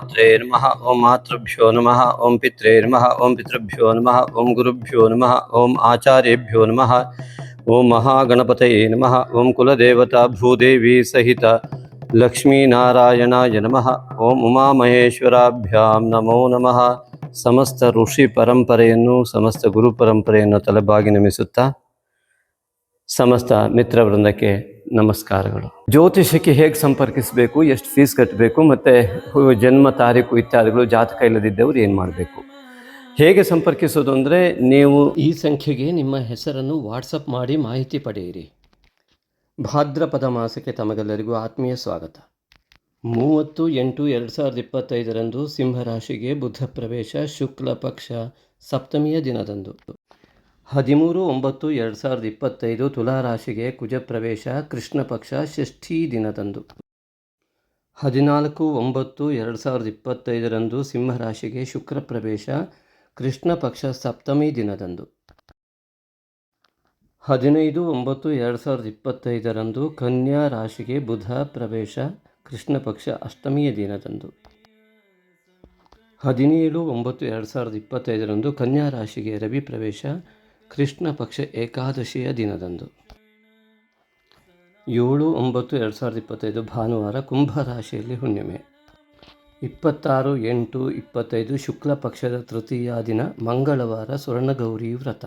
मात्रे नमः ओम मातृभ्यो नमः ओम पित्रे नमः ओम पितृभ्यो नमः ओम गुरुभ्यो नमः ओम आचार्येभ्यो नमः ओम महागणपतये नमः ओम कुलदेवता भूदेवी सहित लक्ष्मीनारायणाय नमः ओम उमामहेश्वराभ्यां नमो नमः. ಸಮಸ್ತ ಋಷಿ ಪರಂಪರೆಯನ್ನು ಸಮಸ್ತ ಗುರು ಪರಂಪರೆಯನ್ನು ತಲೆಬಾಗಿ ನಮಿಸುತ್ತಾ ಸಮಸ್ತ ಮಿತ್ರ ವೃಂದಕ್ಕೆ ನಮಸ್ಕಾರಗಳು. ಜ್ಯೋತಿಷಕ್ಕೆ ಹೇಗೆ ಸಂಪರ್ಕಿಸಬೇಕು, ಎಷ್ಟು ಫೀಸ್ ಕಟ್ಟಬೇಕು, ಮತ್ತು ಜನ್ಮ ತಾರೀಕು ಇತ್ಯಾದಿಗಳು, ಜಾತಕ ಇಲ್ಲದಿದ್ದವರು ಏನು ಮಾಡಬೇಕು, ಹೇಗೆ ಸಂಪರ್ಕಿಸೋದು ಅಂದರೆ ನೀವು ಈ ಸಂಖ್ಯೆಗೆ ನಿಮ್ಮ ಹೆಸರನ್ನು ವಾಟ್ಸಪ್ ಮಾಡಿ ಮಾಹಿತಿ ಪಡೆಯಿರಿ. ಭಾದ್ರಪದ ಮಾಸಕ್ಕೆ ತಮಗೆಲ್ಲರಿಗೂ ಆತ್ಮೀಯ ಸ್ವಾಗತ. 30/8/2025 ಸಿಂಹರಾಶಿಗೆ ಬುಧ ಪ್ರವೇಶ, ಶುಕ್ಲ ಪಕ್ಷ ಸಪ್ತಮಿಯ ದಿನದಂದು. 13/9/2025 ತುಲಾರಾಶಿಗೆ ಕುಜ ಪ್ರವೇಶ, ಕೃಷ್ಣ ಪಕ್ಷ ಷಷ್ಠಿ ದಿನದಂದು. 14/9/2025 ಸಿಂಹರಾಶಿಗೆ ಶುಕ್ರ ಪ್ರವೇಶ, ಕೃಷ್ಣ ಪಕ್ಷ ಸಪ್ತಮಿ ದಿನದಂದು. 15/9/2025 ಕನ್ಯಾ ರಾಶಿಗೆ ಬುಧ ಪ್ರವೇಶ, ಕೃಷ್ಣ ಪಕ್ಷ ಅಷ್ಟಮಿಯ ದಿನದಂದು. 17/9/2025 ಕನ್ಯಾ ರಾಶಿಗೆ ರವಿ ಪ್ರವೇಶ, ಕೃಷ್ಣ ಪಕ್ಷ ಏಕಾದಶಿಯ ದಿನದಂದು. 7/9/2025 ಭಾನುವಾರ, ಕುಂಭ ರಾಶಿಯಲ್ಲಿ ಹುಣ್ಣಿಮೆ. 26/8/25 ಶುಕ್ಲ ಪಕ್ಷದ ತೃತೀಯ ದಿನ, ಮಂಗಳವಾರ, ಸ್ವರ್ಣಗೌರಿ ವ್ರತ.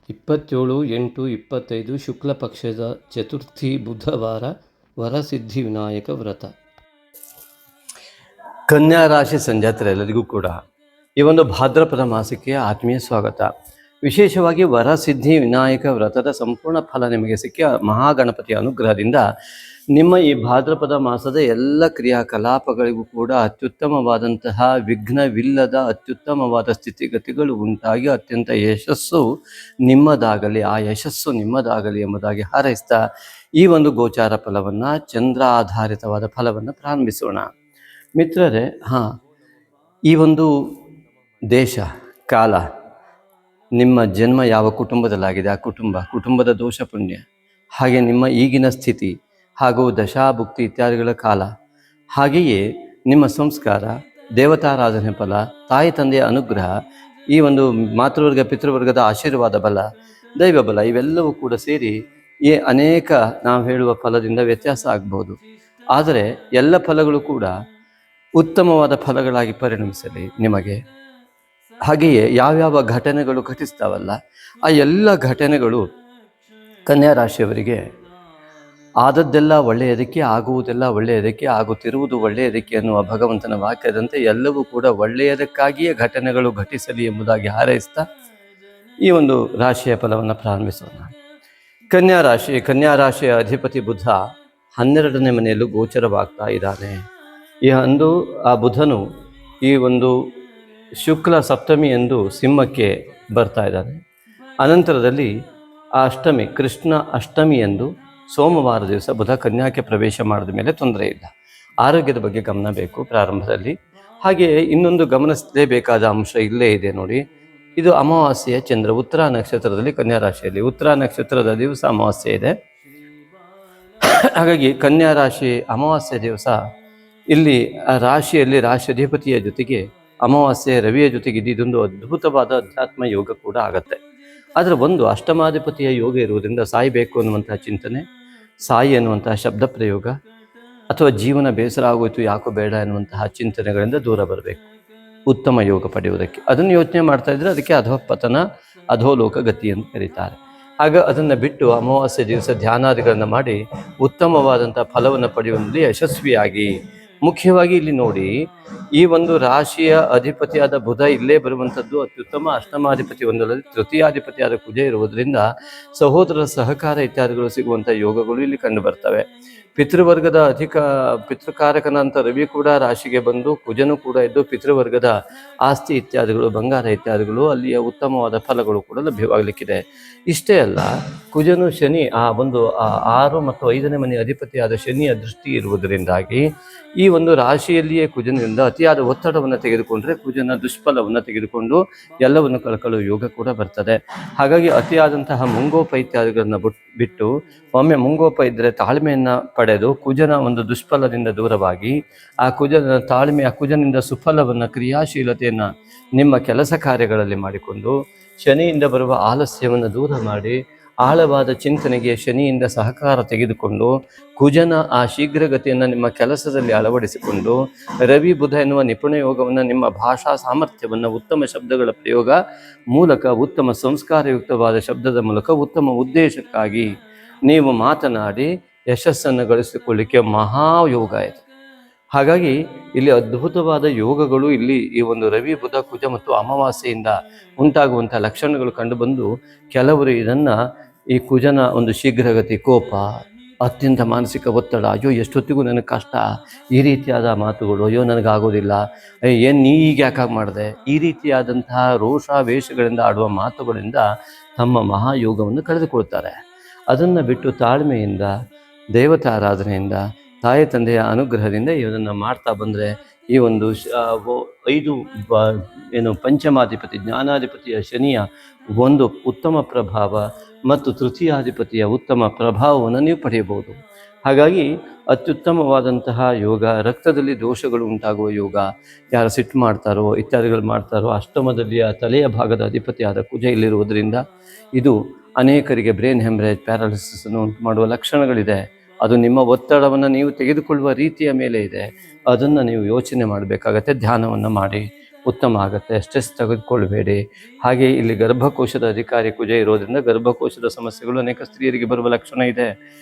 27/8/25 ಶುಕ್ಲ ಪಕ್ಷದ ಚತುರ್ಥಿ, ಬುಧವಾರ, ವರಸಿದ್ಧಿ ವಿನಾಯಕ ವ್ರತ. ಕನ್ಯಾ ರಾಶಿ ಸಂಜಾತರೆಲ್ಲರಿಗೂ ಕೂಡ ಈ ಒಂದು ಭಾದ್ರಪದ ಮಾಸಕ್ಕೆ ಆತ್ಮೀಯ ಸ್ವಾಗತ. ವಿಶೇಷವಾಗಿ ವರಸಿದ್ಧಿ ವಿನಾಯಕ ವ್ರತದ ಸಂಪೂರ್ಣ ಫಲ ನಿಮಗೆ ಸಿಕ್ಕಿ ಮಹಾಗಣಪತಿಯ ಅನುಗ್ರಹದಿಂದ ನಿಮ್ಮ ಈ ಭಾದ್ರಪದ ಮಾಸದ ಎಲ್ಲ ಕ್ರಿಯಾಕಲಾಪಗಳಿಗೂ ಕೂಡ ಅತ್ಯುತ್ತಮವಾದಂತಹ ವಿಘ್ನವಿಲ್ಲದ ಅತ್ಯುತ್ತಮವಾದ ಸ್ಥಿತಿಗತಿಗಳು ಉಂಟಾಗಿ ಅತ್ಯಂತ ಯಶಸ್ಸು ನಿಮ್ಮದಾಗಲಿ, ಆ ಯಶಸ್ಸು ನಿಮ್ಮದಾಗಲಿ ಎಂಬುದಾಗಿ ಹಾರೈಸ್ತಾ ಈ ಒಂದು ಗೋಚಾರ ಫಲವನ್ನು, ಚಂದ್ರ ಆಧಾರಿತವಾದ ಫಲವನ್ನು ಪ್ರಾರಂಭಿಸೋಣ. ಮಿತ್ರರೇ, ಈ ಒಂದು ದೇಶ ಕಾಲ, ನಿಮ್ಮ ಜನ್ಮ ಯಾವ ಕುಟುಂಬದಲ್ಲಾಗಿದೆ, ಆ ಕುಟುಂಬದ ದೋಷ ಪುಣ್ಯ, ಹಾಗೆ ನಿಮ್ಮ ಈಗಿನ ಸ್ಥಿತಿ ಹಾಗೂ ದಶಾಭುಕ್ತಿ ಇತ್ಯಾದಿಗಳ ಕಾಲ, ಹಾಗೆಯೇ ನಿಮ್ಮ ಸಂಸ್ಕಾರ, ದೇವತಾರಾಧನೆ ಫಲ, ತಾಯಿ ತಂದೆಯ ಅನುಗ್ರಹ, ಈ ಒಂದು ಮಾತೃವರ್ಗ ಪಿತೃವರ್ಗದ ಆಶೀರ್ವಾದ ಬಲ, ದೈವ ಬಲ, ಇವೆಲ್ಲವೂ ಕೂಡ ಸೇರಿ ಈ ಅನೇಕ ನಾವು ಹೇಳುವ ಫಲದಿಂದ ವ್ಯತ್ಯಾಸ ಆಗ್ಬೋದು. ಆದರೆ ಎಲ್ಲ ಫಲಗಳು ಕೂಡ ಉತ್ತಮವಾದ ಫಲಗಳಾಗಿ ಪರಿಣಮಿಸಲಿ ನಿಮಗೆ. ಹಾಗೆಯೇ ಯಾವ್ಯಾವ ಘಟನೆಗಳು ಘಟಿಸ್ತಾವಲ್ಲ, ಆ ಎಲ್ಲ ಘಟನೆಗಳು ಕನ್ಯಾ ರಾಶಿಯವರಿಗೆ ಆದದ್ದೆಲ್ಲ ಒಳ್ಳೆಯದಕ್ಕೆ, ಆಗುವುದೆಲ್ಲ ಒಳ್ಳೆಯದಕ್ಕೆ, ಆಗುತ್ತಿರುವುದು ಒಳ್ಳೆಯದಕ್ಕೆ ಅನ್ನುವ ಭಗವಂತನ ವಾಕ್ಯದಂತೆ ಎಲ್ಲವೂ ಕೂಡ ಒಳ್ಳೆಯದಕ್ಕಾಗಿಯೇ ಘಟನೆಗಳು ಘಟಿಸಲಿ ಎಂಬುದಾಗಿ ಹಾರೈಸ್ತಾ ಈ ಒಂದು ರಾಶಿಯ ಫಲವನ್ನು ಪ್ರಾರಂಭಿಸೋಣ. ಕನ್ಯಾ ರಾಶಿಯ ಅಧಿಪತಿ ಬುಧ 12ನೇ ಮನೆಯಲ್ಲೂ ಗೋಚರವಾಗ್ತಾ ಇದ್ದಾನೆ. ಆ ಬುಧನು ಈ ಒಂದು ಶುಕ್ಲ ಸಪ್ತಮಿ ಎಂದು ಸಿಂಹಕ್ಕೆ ಬರ್ತಾ ಇದ್ದಾನೆ. ಅನಂತರದಲ್ಲಿ ಆ ಅಷ್ಟಮಿ, ಕೃಷ್ಣ ಅಷ್ಟಮಿ ಎಂದು ಸೋಮವಾರ ದಿವಸ ಬುಧ ಕನ್ಯಾಕ್ಕೆ ಪ್ರವೇಶ ಮಾಡಿದ ಮೇಲೆ ತೊಂದರೆ ಇಲ್ಲ. ಆರೋಗ್ಯದ ಬಗ್ಗೆ ಗಮನ ಬೇಕು ಪ್ರಾರಂಭದಲ್ಲಿ. ಹಾಗೆಯೇ ಇನ್ನೊಂದು ಗಮನಿಸಲೇಬೇಕಾದ ಅಂಶ ಇಲ್ಲೇ ಇದೆ ನೋಡಿ. ಇದು ಅಮಾವಾಸ್ಯೆಯ ಚಂದ್ರ, ಉತ್ತರ ನಕ್ಷತ್ರದಲ್ಲಿ ಕನ್ಯಾ ರಾಶಿಯಲ್ಲಿ ಉತ್ತರ ನಕ್ಷತ್ರದ ದಿವಸ ಅಮಾವಾಸ್ಯೆ ಇದೆ. ಹಾಗಾಗಿ ಕನ್ಯಾ ರಾಶಿ ಅಮಾವಾಸ್ಯೆ ದಿವಸ ಇಲ್ಲಿ ರಾಶಿಯಲ್ಲಿ ರಾಶಿಯಾಧಿಪತಿಯ ಜೊತೆಗೆ ಅಮಾವಾಸ್ಯೆ ರವಿಯ ಜೊತೆಗೆ ಇದೊಂದು ಅದ್ಭುತವಾದ ಅಧ್ಯಾತ್ಮ ಯೋಗ ಕೂಡ ಆಗತ್ತೆ. ಆದರೆ ಒಂದು ಅಷ್ಟಮಾಧಿಪತಿಯ ಯೋಗ ಇರುವುದರಿಂದ ಸಾಯಬೇಕು ಅನ್ನುವಂತಹ ಚಿಂತನೆ, ಸಾಯಿ ಅನ್ನುವಂತಹ ಶಬ್ದ ಪ್ರಯೋಗ, ಅಥವಾ ಜೀವನ ಬೇಸರ ಆಗೋಯ್ತು ಯಾಕೋ ಬೇಡ ಎನ್ನುವಂತಹ ಚಿಂತನೆಗಳಿಂದ ದೂರ ಬರಬೇಕು ಉತ್ತಮ ಯೋಗ ಪಡೆಯುವುದಕ್ಕೆ. ಅದನ್ನು ಯೋಚನೆ ಮಾಡ್ತಾ ಇದ್ರೆ ಅದಕ್ಕೆ ಅಧೋಪತನ, ಅಧೋಲೋಕ ಗತಿ ಅಂತ ಕರೀತಾರೆ. ಆಗ ಅದನ್ನು ಬಿಟ್ಟು ಅಮಾವಾಸ್ಯೆ ದಿವಸ ಧ್ಯಾನಾದಿಗಳನ್ನು ಮಾಡಿ ಉತ್ತಮವಾದಂಥ ಫಲವನ್ನು ಪಡೆಯುವಲ್ಲಿ ಯಶಸ್ವಿಯಾಗಿ, ಮುಖ್ಯವಾಗಿ ಇಲ್ಲಿ ನೋಡಿ, ಈ ಒಂದು ರಾಶಿಯ ಅಧಿಪತಿಯಾದ ಬುಧ ಇಲ್ಲೇ ಬರುವಂಥದ್ದು ಅತ್ಯುತ್ತಮ. ಅಷ್ಟಮಾಧಿಪತಿ ಒಂದರಲ್ಲಿ ತೃತೀಯಾಧಿಪತಿಯಾದ ಕುಜ ಇರುವುದರಿಂದ ಸಹೋದರರ ಸಹಕಾರ ಇತ್ಯಾದಿಗಳು ಸಿಗುವಂಥ ಯೋಗಗಳು ಇಲ್ಲಿ ಕಂಡು ಬರ್ತವೆ. ಪಿತೃವರ್ಗದ ಪಿತೃಕಾರಕನಂತ ರವಿ ಕೂಡ ರಾಶಿಗೆ ಬಂದು, ಕುಜನು ಕೂಡ ಇದ್ದು ಪಿತೃವರ್ಗದ ಆಸ್ತಿ ಇತ್ಯಾದಿಗಳು, ಬಂಗಾರ ಇತ್ಯಾದಿಗಳು, ಅಲ್ಲಿಯ ಉತ್ತಮವಾದ ಫಲಗಳು ಕೂಡ ಲಭ್ಯವಾಗಲಿಕ್ಕಿದೆ. ಇಷ್ಟೇ ಅಲ್ಲ, ಕುಜನು ಶನಿ ಆ 6 ಮತ್ತು 5ನೇ ಮನೆ ಅಧಿಪತಿಯಾದ ಶನಿಯ ದೃಷ್ಟಿ ಇರುವುದರಿಂದಾಗಿ ಈ ಒಂದು ರಾಶಿಯಲ್ಲಿಯೇ ಕುಜನಿಂದ ಅತಿಯಾದ ಒತ್ತಡವನ್ನು ತೆಗೆದುಕೊಂಡ್ರೆ ಕುಜನ ದುಷ್ಫಲವನ್ನು ತೆಗೆದುಕೊಂಡು ಎಲ್ಲವನ್ನು ಕಳ್ಕೊಳ್ಳುವ ಯೋಗ ಕೂಡ ಬರ್ತದೆ. ಹಾಗಾಗಿ ಅತಿಯಾದಂತಹ ಮುಂಗೋಪ ಇತ್ಯಾದಿಗಳನ್ನು ಬಿಟ್ಟು ಒಮ್ಮೆ ಮುಂಗೋಪ ಇದ್ದರೆ ತಾಳ್ಮೆಯನ್ನು ಪಡೆದು ಕುಜನ ಒಂದು ದುಷ್ಫಲದಿಂದ ದೂರವಾಗಿ ಆ ಕುಜನ ತಾಳ್ಮೆ, ಆ ಕುಜನಿಂದ ಸುಫಲವನ್ನು, ಕ್ರಿಯಾಶೀಲತೆಯನ್ನು ನಿಮ್ಮ ಕೆಲಸ ಕಾರ್ಯಗಳಲ್ಲಿ ಮಾಡಿಕೊಂಡು ಶನಿಯಿಂದ ಬರುವ ಆಲಸ್ಯವನ್ನು ದೂರ ಮಾಡಿ ಆಳವಾದ ಚಿಂತನೆಗೆ ಶನಿಯಿಂದ ಸಹಕಾರ ತೆಗೆದುಕೊಂಡು ಕುಜನ ಆ ಶೀಘ್ರಗತಿಯನ್ನು ನಿಮ್ಮ ಕೆಲಸದಲ್ಲಿ ಅಳವಡಿಸಿಕೊಂಡು ರವಿ ಬುಧ ಎನ್ನುವ ನಿಪುಣ ಯೋಗವನ್ನು ನಿಮ್ಮ ಭಾಷಾ ಸಾಮರ್ಥ್ಯವನ್ನು ಉತ್ತಮ ಶಬ್ದಗಳ ಪ್ರಯೋಗ ಮೂಲಕ, ಉತ್ತಮ ಸಂಸ್ಕಾರಯುಕ್ತವಾದ ಶಬ್ದದ ಮೂಲಕ ಉತ್ತಮ ಉದ್ದೇಶಕ್ಕಾಗಿ ನೀವು ಮಾತನಾಡಿ ಯಶಸ್ಸನ್ನು ಗಳಿಸಿಕೊಳ್ಳಿಕ್ಕೆ ಮಹಾಯೋಗ ಇದೆ. ಹಾಗಾಗಿ ಇಲ್ಲಿ ಅದ್ಭುತವಾದ ಯೋಗಗಳು ಇಲ್ಲಿ ಈ ಒಂದು ರವಿ ಬುಧ ಕುಜ ಮತ್ತು ಅಮಾವಾಸ್ಯೆಯಿಂದ ಉಂಟಾಗುವಂಥ ಲಕ್ಷಣಗಳು ಕಂಡುಬಂದು ಕೆಲವರು ಇದನ್ನು ಈ ಕುಜನ ಒಂದು ಶೀಘ್ರಗತಿ, ಕೋಪ, ಅತ್ಯಂತ ಮಾನಸಿಕ ಒತ್ತಡ, ಅಯ್ಯೋ ಎಷ್ಟೊತ್ತಿಗೂ ನನಗೆ ಕಷ್ಟ, ಈ ರೀತಿಯಾದ ಮಾತುಗಳು, ಅಯ್ಯೋ ನನಗಾಗೋದಿಲ್ಲ, ಏನು ನೀ ಈಗ ಯಾಕಾಗಿ ಮಾಡಿದೆ, ಈ ರೀತಿಯಾದಂತಹ ರೋಷಾವೇಶಗಳಿಂದ ಆಡುವ ಮಾತುಗಳಿಂದ ತಮ್ಮ ಮಹಾಯೋಗವನ್ನು ಕಳೆದುಕೊಳ್ತಾರೆ. ಅದನ್ನು ಬಿಟ್ಟು ತಾಳ್ಮೆಯಿಂದ, ದೇವತಾರಾಧನೆಯಿಂದ, ತಾಯಿ ತಂದೆಯ ಅನುಗ್ರಹದಿಂದ ಇದನ್ನು ಮಾಡ್ತಾ ಬಂದರೆ ಈ ಒಂದು 5 ಪಂಚಮಾಧಿಪತಿ ಜ್ಞಾನಾಧಿಪತಿಯ ಶನಿಯ ಒಂದು ಉತ್ತಮ ಪ್ರಭಾವ ಮತ್ತು ತೃತೀಯಾಧಿಪತಿಯ ಉತ್ತಮ ಪ್ರಭಾವವನ್ನು ನೀವು ಪಡೆಯಬಹುದು. ಹಾಗಾಗಿ ಅತ್ಯುತ್ತಮವಾದಂತಹ ಯೋಗ, ರಕ್ತದಲ್ಲಿ ದೋಷಗಳು ಉಂಟಾಗುವ ಯೋಗ, ಯಾರು ಸಿಟ್ಟು ಮಾಡ್ತಾರೋ ಇತ್ಯಾದಿಗಳು ಮಾಡ್ತಾರೋ, ಅಷ್ಟಮದಲ್ಲಿ ಆ ತಲೆಯ ಭಾಗದ ಅಧಿಪತಿಯಾದ ಕುಜ ಇಲ್ಲಿರುವುದರಿಂದ ಇದು ಅನೇಕರಿಗೆ ಬ್ರೈನ್ ಹೆಮ್ರೇಜ್, ಪ್ಯಾರಾಲಿಸಿಸನ್ನು ಉಂಟು ಮಾಡುವ ಲಕ್ಷಣಗಳಿದೆ. ಅದು ನಿಮ್ಮ ಒತ್ತಡವನ್ನು ನೀವು ತೆಗೆದುಕೊಳ್ಳುವ ರೀತಿಯ ಮೇಲೆ ಇದೆ. ಅದನ್ನು ನೀವು ಯೋಚನೆ ಮಾಡಬೇಕಾಗತ್ತೆ. ಧ್ಯಾನವನ್ನು ಮಾಡಿ ಉತ್ತಮ ಆಗುತ್ತೆ. ಸ್ಟ್ರೆಸ್ ತೆಗೆದುಕೊಳ್ಬೇಡಿ. ಹಾಗೆ ಇಲ್ಲಿ ಗರ್ಭಕೋಶದ ಅಧಿಕಾರಿ ಕುಜ ಇರೋದ್ರಿಂದ ಗರ್ಭಕೋಶದ ಸಮಸ್ಯೆಗಳು ಅನೇಕ ಸ್ತ್ರೀಯರಿಗೆ ಬರುವ ಲಕ್ಷಣ ಇದೆ.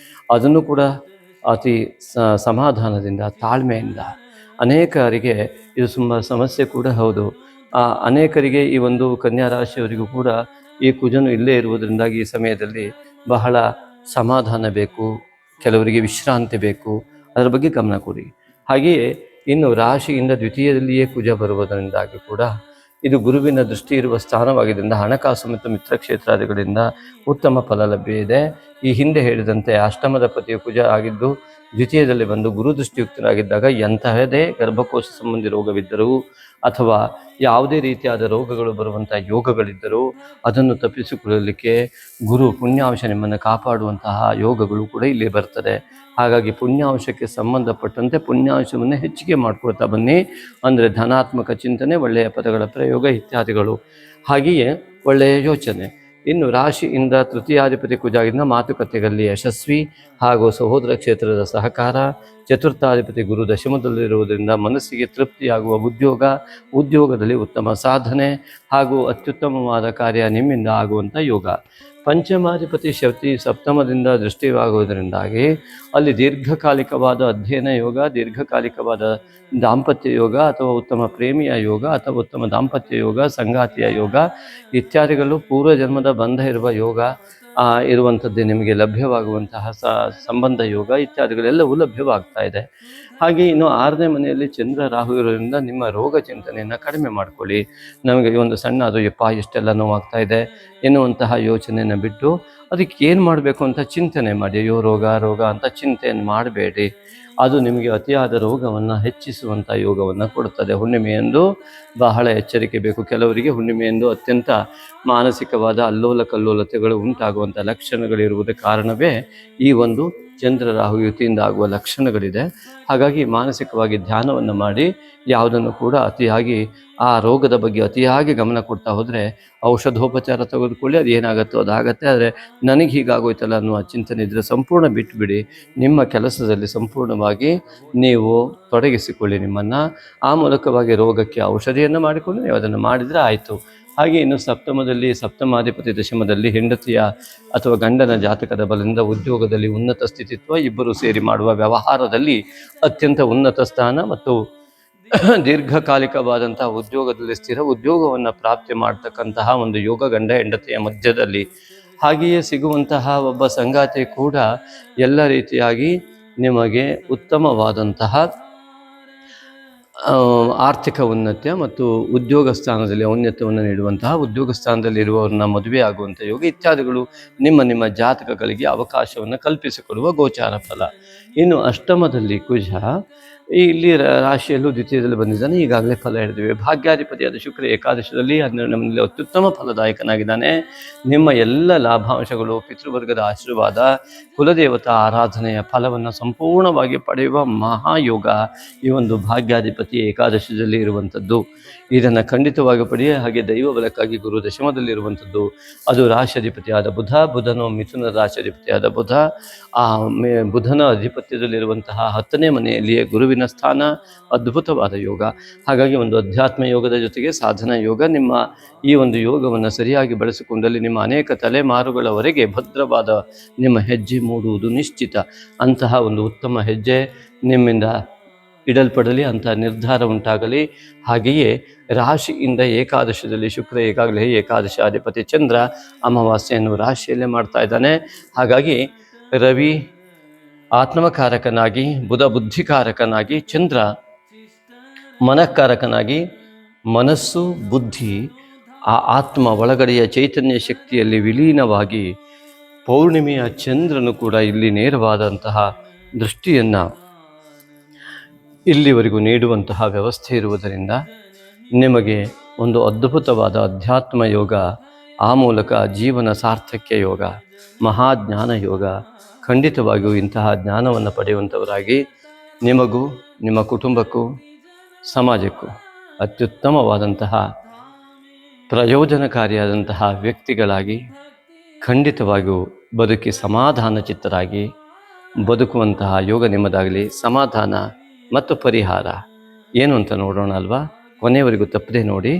ಅದನ್ನು ಕೂಡ ಅತಿ ಸಮಾಧಾನದಿಂದ, ತಾಳ್ಮೆಯಿಂದ, ಅನೇಕರಿಗೆ ಇದು ತುಂಬ ಸಮಸ್ಯೆ ಕೂಡ ಹೌದು. ಅನೇಕರಿಗೆ ಈ ಒಂದು ಕನ್ಯಾ ರಾಶಿಯವರಿಗೂ ಕೂಡ ಈ ಕುಜನು ಇಲ್ಲೇ ಇರುವುದರಿಂದಾಗಿ ಈ ಸಮಯದಲ್ಲಿ ಬಹಳ ಸಮಾಧಾನ ಬೇಕು, ಕೆಲವರಿಗೆ ವಿಶ್ರಾಂತಿ ಬೇಕು. ಅದರ ಬಗ್ಗೆ ಗಮನ ಕೊಡಿ. ಹಾಗೆಯೇ ಇನ್ನು ರಾಶಿಯಿಂದ ದ್ವಿತೀಯದಲ್ಲಿಯೇ ಕುಜ ಬರುವುದರಿಂದಾಗಿ ಕೂಡ ಇದು ಗುರುವಿನ ದೃಷ್ಟಿ ಇರುವ ಸ್ಥಾನವಾಗಿದ್ದರಿಂದ ಹಣಕಾಸು ಮತ್ತು ಮಿತ್ರಕ್ಷೇತ್ರಾದಿಗಳಿಂದ ಉತ್ತಮ ಫಲ ಲಭ್ಯ ಇದೆ. ಈ ಹಿಂದೆ ಹೇಳಿದಂತೆ ಅಷ್ಟಮದ ಪತಿಯ ಕುಜ ಆಗಿದ್ದು ದ್ವಿತೀಯದಲ್ಲಿ ಬಂದು ಗುರು ದೃಷ್ಟಿಯುಕ್ತರಾಗಿದ್ದಾಗ ಎಂತಹದೇ ಗರ್ಭಕೋಶ ಸಂಬಂಧಿ ರೋಗವಿದ್ದರೂ ಅಥವಾ ಯಾವುದೇ ರೀತಿಯಾದ ರೋಗಗಳು ಬರುವಂಥ ಯೋಗಗಳಿದ್ದರೂ ಅದನ್ನು ತಪ್ಪಿಸಿಕೊಳ್ಳಲಿಕ್ಕೆ ಗುರು ಪುಣ್ಯಾಂಶ ನಿಮ್ಮನ್ನು ಕಾಪಾಡುವಂತಹ ಯೋಗಗಳು ಕೂಡ ಇಲ್ಲಿ ಬರ್ತದೆ. ಹಾಗಾಗಿ ಪುಣ್ಯಾಂಶಕ್ಕೆ ಸಂಬಂಧಪಟ್ಟಂತೆ ಪುಣ್ಯಾಂಶವನ್ನು ಹೆಚ್ಚಿಗೆ ಮಾಡ್ಕೊಳ್ತಾ ಬನ್ನಿ. ಅಂದರೆ ಧನಾತ್ಮಕ ಚಿಂತನೆ, ಒಳ್ಳೆಯ ಪದಗಳ ಪ್ರಯೋಗ ಇತ್ಯಾದಿಗಳು. ಹಾಗೆಯೇ ಒಳ್ಳೆಯ ಯೋಚನೆ. ಇನ್ನು ರಾಶಿಯಿಂದ ತೃತೀಯಾಧಿಪತಿ ಕುಜಾಗಿನ ಮಾತುಕತೆಗಳಲ್ಲಿ ಯಶಸ್ವಿ ಹಾಗೂ ಸಹೋದರ ಕ್ಷೇತ್ರದ ಸಹಕಾರ. ಚತುರ್ಥಾಧಿಪತಿ ಗುರು ದಶಮದಲ್ಲಿರುವುದರಿಂದ ಮನಸ್ಸಿಗೆ ತೃಪ್ತಿಯಾಗುವ ಉದ್ಯೋಗದಲ್ಲಿ ಉತ್ತಮ ಸಾಧನೆ ಹಾಗೂ ಅತ್ಯುತ್ತಮವಾದ ಕಾರ್ಯ ನಿಮ್ಮಿಂದ ಆಗುವಂಥ ಯೋಗ. ಪಂಚಮಾಧಿಪತಿ ಶಕ್ತಿ ಸಪ್ತಮದಿಂದ ದೃಷ್ಟಿಯಾಗುವುದರಿಂದಾಗಿ ಅಲ್ಲಿ ದೀರ್ಘಕಾಲಿಕವಾದ ಅಧ್ಯಯನ ಯೋಗ, ದೀರ್ಘಕಾಲಿಕವಾದ ದಾಂಪತ್ಯ ಯೋಗ ಅಥವಾ ಉತ್ತಮ ಪ್ರೇಮಿಯ ಯೋಗ ಅಥವಾ ಉತ್ತಮ ದಾಂಪತ್ಯ ಯೋಗ, ಸಂಗಾತಿಯ ಯೋಗ ಇತ್ಯಾದಿಗಳು, ಪೂರ್ವಜನ್ಮದ ಬಂಧ ಇರುವ ಯೋಗ ಇರುವಂಥದ್ದೇ ನಿಮಗೆ ಲಭ್ಯವಾಗುವಂತಹ ಸಂಬಂಧ ಯೋಗ ಇತ್ಯಾದಿಗಳೆಲ್ಲವೂ ಲಭ್ಯವಾಗ್ತಾ ಇದೆ. ಹಾಗೆ ಇನ್ನು 6ನೇ ಮನೆಯಲ್ಲಿ ಚಂದ್ರ ರಾಹು ಇರೋದ್ರಿಂದ ನಿಮ್ಮ ರೋಗ ಚಿಂತನೆಯನ್ನು ಕಡಿಮೆ ಮಾಡಿಕೊಳ್ಳಿ. ನಮಗೆ ಒಂದು ಸಣ್ಣ ಅದು ಇಷ್ಟೆಲ್ಲ ನೋವಾಗ್ತಾ ಇದೆ ಎನ್ನುವಂತಹ ಯೋಚನೆಯನ್ನು ಬಿಟ್ಟು ಅದಕ್ಕೆ ಏನು ಮಾಡಬೇಕು ಅಂತ ಚಿಂತನೆ ಮಾಡಿ. ಅಯ್ಯೋ ರೋಗ ಅಂತ ಚಿಂತೆಯನ್ನು ಮಾಡಬೇಡಿ. ಅದು ನಿಮಗೆ ಅತಿಯಾದ ರೋಗವನ್ನು ಹೆಚ್ಚಿಸುವಂಥ ಯೋಗವನ್ನು ಕೊಡುತ್ತದೆ. ಹುಣ್ಣಿಮೆಯಂದು ಬಹಳ ಎಚ್ಚರಿಕೆ ಬೇಕು. ಕೆಲವರಿಗೆ ಹುಣ್ಣಿಮೆಯಂದು ಅತ್ಯಂತ ಮಾನಸಿಕವಾದ ಅಲ್ಲೋಲ ಕಲ್ಲೋಲತೆಗಳು ಉಂಟಾಗುವಂಥ ಲಕ್ಷಣಗಳಿರುವುದೇ ಕಾರಣವೇ ಈ ಒಂದು ಚಂದ್ರ ರಾಹು ಯುತಿಯಿಂದ ಆಗುವ ಲಕ್ಷಣಗಳಿದೆ. ಹಾಗಾಗಿ ಮಾನಸಿಕವಾಗಿ ಧ್ಯಾನವನ್ನು ಮಾಡಿ ಯಾವುದನ್ನು ಕೂಡ ಅತಿಯಾಗಿ ಆ ರೋಗದ ಬಗ್ಗೆ ಅತಿಯಾಗಿ ಗಮನ ಕೊಡ್ತಾ ಹೋದರೆ ಔಷಧೋಪಚಾರ ತೆಗೆದುಕೊಳ್ಳಿ, ಅದು ಏನಾಗುತ್ತೋ ಅದಾಗತ್ತೆ. ಆದರೆ ನನಗೆ ಹೀಗಾಗೋಯ್ತಲ್ಲ ಅನ್ನುವ ಚಿಂತನೆ ಇದ್ದರೆ ಸಂಪೂರ್ಣ ಬಿಟ್ಟುಬಿಡಿ. ನಿಮ್ಮ ಕೆಲಸದಲ್ಲಿ ಸಂಪೂರ್ಣವಾಗಿ ನೀವು ತೊಡಗಿಸಿಕೊಳ್ಳಿ ನಿಮ್ಮನ್ನು. ಆ ಮೂಲಕವಾಗಿ ರೋಗಕ್ಕೆ ಔಷಧಿಯನ್ನು ಮಾಡಿಕೊಂಡು ನೀವು ಅದನ್ನು ಮಾಡಿದರೆ ಆಯಿತು. ಹಾಗೆ ಇನ್ನು ಸಪ್ತಮದಲ್ಲಿ ಸಪ್ತಮಾಧಿಪತಿ ದಶಮದಲ್ಲಿ ಹೆಂಡತಿಯ ಅಥವಾ ಗಂಡನ ಜಾತಕದ ಬಲದಿಂದ ಉದ್ಯೋಗದಲ್ಲಿ ಉನ್ನತ ಸ್ಥಿತಿತ್ವ, ಇಬ್ಬರು ಸೇರಿ ಮಾಡುವ ವ್ಯವಹಾರದಲ್ಲಿ ಅತ್ಯಂತ ಉನ್ನತ ಸ್ಥಾನ ಮತ್ತು ದೀರ್ಘಕಾಲಿಕವಾದಂತಹ ಉದ್ಯೋಗದಲ್ಲಿ ಸ್ಥಿರ ಉದ್ಯೋಗವನ್ನು ಪ್ರಾಪ್ತಿ ಮಾಡ್ತಕ್ಕಂತಹ ಒಂದು ಯೋಗ ಗಂಡ ಹೆಂಡತಿಯ ಮಧ್ಯದಲ್ಲಿ. ಹಾಗೆಯೇ ಸಿಗುವಂತಹ ಒಬ್ಬ ಸಂಗಾತಿ ಕೂಡ ಎಲ್ಲ ರೀತಿಯಾಗಿ ನಿಮಗೆ ಉತ್ತಮವಾದಂತಹ ಆರ್ಥಿಕ ಉನ್ನತ್ಯ ಮತ್ತು ಉದ್ಯೋಗ ಸ್ಥಾನದಲ್ಲಿ ಔನ್ನತ್ಯವನ್ನು ನೀಡುವಂತಹ, ಉದ್ಯೋಗ ಸ್ಥಾನದಲ್ಲಿರುವವರನ್ನ ಮದುವೆ ಆಗುವಂಥ ಯೋಗ ಇತ್ಯಾದಿಗಳು ನಿಮ್ಮ ಜಾತಕಗಳಿಗೆ ಅವಕಾಶವನ್ನು ಕಲ್ಪಿಸಿಕೊಡುವ ಗೋಚಾರ ಫಲ. ಇನ್ನು ಅಷ್ಟಮದಲ್ಲಿ ಕುಜ ಇಲ್ಲಿ ರಾಶಿಯಲ್ಲೂ ದ್ವಿತೀಯದಲ್ಲಿ ಬಂದಿದ್ದಾನೆ. ಈಗಾಗಲೇ ಫಲ ಹೇಳಿದ್ದೇವೆ. ಭಾಗ್ಯಾಧಿಪತಿಯಾದ ಶುಕ್ರ ಏಕಾದಶದಲ್ಲಿ 12 ಅತ್ಯುತ್ತಮ ಫಲದಾಯಕನಾಗಿದ್ದಾನೆ. ನಿಮ್ಮ ಎಲ್ಲ ಲಾಭಾಂಶಗಳು, ಪಿತೃವರ್ಗದ ಆಶೀರ್ವಾದ, ಕುಲದೇವತಾ ಆರಾಧನೆಯ ಫಲವನ್ನು ಸಂಪೂರ್ಣವಾಗಿ ಪಡೆಯುವ ಮಹಾಯೋಗ ಈ ಒಂದು ಭಾಗ್ಯಾಧಿಪತಿ ಏಕಾದಶದಲ್ಲಿ ಇರುವಂಥದ್ದು. ಇದನ್ನು ಖಂಡಿತವಾಗಿ ಪಡೆಯ. ಹಾಗೆ ದೈವ ಬಲಕ್ಕಾಗಿ ಗುರು ದಶಮದಲ್ಲಿರುವಂಥದ್ದು. ಅದು ರಾಶಿಯಾಧಿಪತಿಯಾದ ಬುಧನು ಮಿಥುನ ರಾಶಿಯಾಧಿಪತಿಯಾದ ಬುಧ, ಆ ಬುಧನ ಅಧಿಪತ್ಯದಲ್ಲಿರುವಂತಹ 10ನೇ ಮನೆಯಲ್ಲಿಯೇ ಗುರುವಿನ ಸ್ಥಾನ. ಅದ್ಭುತವಾದ ಯೋಗ. ಹಾಗಾಗಿ ಒಂದು ಅಧ್ಯಾತ್ಮ ಯೋಗದ ಜೊತೆಗೆ ಸಾಧನಾ ಯೋಗ. ನಿಮ್ಮ ಈ ಒಂದು ಯೋಗವನ್ನು ಸರಿಯಾಗಿ ಬಳಸಿಕೊಂಡಲ್ಲಿ ನಿಮ್ಮ ಅನೇಕ ತಲೆಮಾರುಗಳವರೆಗೆ ಭದ್ರವಾದ ನಿಮ್ಮ ಹೆಜ್ಜೆ ಮೂಡುವುದು ನಿಶ್ಚಿತ. ಅಂತಹ ಒಂದು ಉತ್ತಮ ಹೆಜ್ಜೆ ನಿಮ್ಮಿಂದ ಇಡಲ್ಪಡಲಿ, ಅಂತಹ ನಿರ್ಧಾರ ಉಂಟಾಗಲಿ. ಹಾಗೆಯೇ ರಾಶಿಯಿಂದ ಏಕಾದಶದಲ್ಲಿ ಶುಕ್ರ ಈಗಾಗಲೇ ಏಕಾದಶಾಧಿಪತಿ ಚಂದ್ರ ಅಮಾವಾಸ್ಯೆಯನ್ನು ರಾಶಿಯಲ್ಲೇ ಮಾಡ್ತಾ ಇದ್ದಾನೆ. ಹಾಗಾಗಿ ರವಿ ಆತ್ಮಕಾರಕನಾಗಿ, ಬುಧ ಬುದ್ಧಿಕಾರಕನಾಗಿ, ಚಂದ್ರ ಮನಃಕಾರಕನಾಗಿ, ಮನಸ್ಸು ಬುದ್ಧಿ ಆ ಆತ್ಮ ಒಳಗಡೆಯ ಚೈತನ್ಯ ಶಕ್ತಿಯಲ್ಲಿ ವಿಲೀನವಾಗಿ ಪೌರ್ಣಿಮೆಯ ಚಂದ್ರನು ಕೂಡ ಇಲ್ಲಿ ನೇರವಾದಂತಹ ದೃಷ್ಟಿಯನ್ನು ಇಲ್ಲಿವರೆಗೂ ನೀಡುವಂತಹ ವ್ಯವಸ್ಥೆ ಇರುವುದರಿಂದ ನಿಮಗೆ ಒಂದು ಅದ್ಭುತವಾದ ಅಧ್ಯಾತ್ಮ ಯೋಗ, ಆ ಮೂಲಕ ಜೀವನ ಸಾರ್ಥಕ್ಯ ಯೋಗ, ಮಹಾಜ್ಞಾನ ಯೋಗ. ಖಂಡಿತವಾಗಿಯೂ ಇಂತಹ ಜ್ಞಾನವನ್ನು ಪಡೆಯುವಂಥವರಾಗಿ ನಿಮಗೂ ನಿಮ್ಮ ಕುಟುಂಬಕ್ಕೂ ಸಮಾಜಕ್ಕೂ ಅತ್ಯುತ್ತಮವಾದಂತಹ ಪ್ರಯೋಜನಕಾರಿಯಾದಂತಹ ವ್ಯಕ್ತಿಗಳಾಗಿ ಖಂಡಿತವಾಗಿಯೂ ಬದುಕಿ ಸಮಾಧಾನ ಚಿತ್ತರಾಗಿ ಬದುಕುವಂತಹ ಯೋಗ ನಿಮ್ಮದಾಗಲಿ. ಸಮಾಧಾನ ಮತ್ತು ಪರಿಹಾರ ಏನು ಅಂತ ನೋಡೋಣ ಅಲ್ವಾ? ಕೊನೆಯವರೆಗೂ ತಪ್ಪದೆ ನೋಡಿ.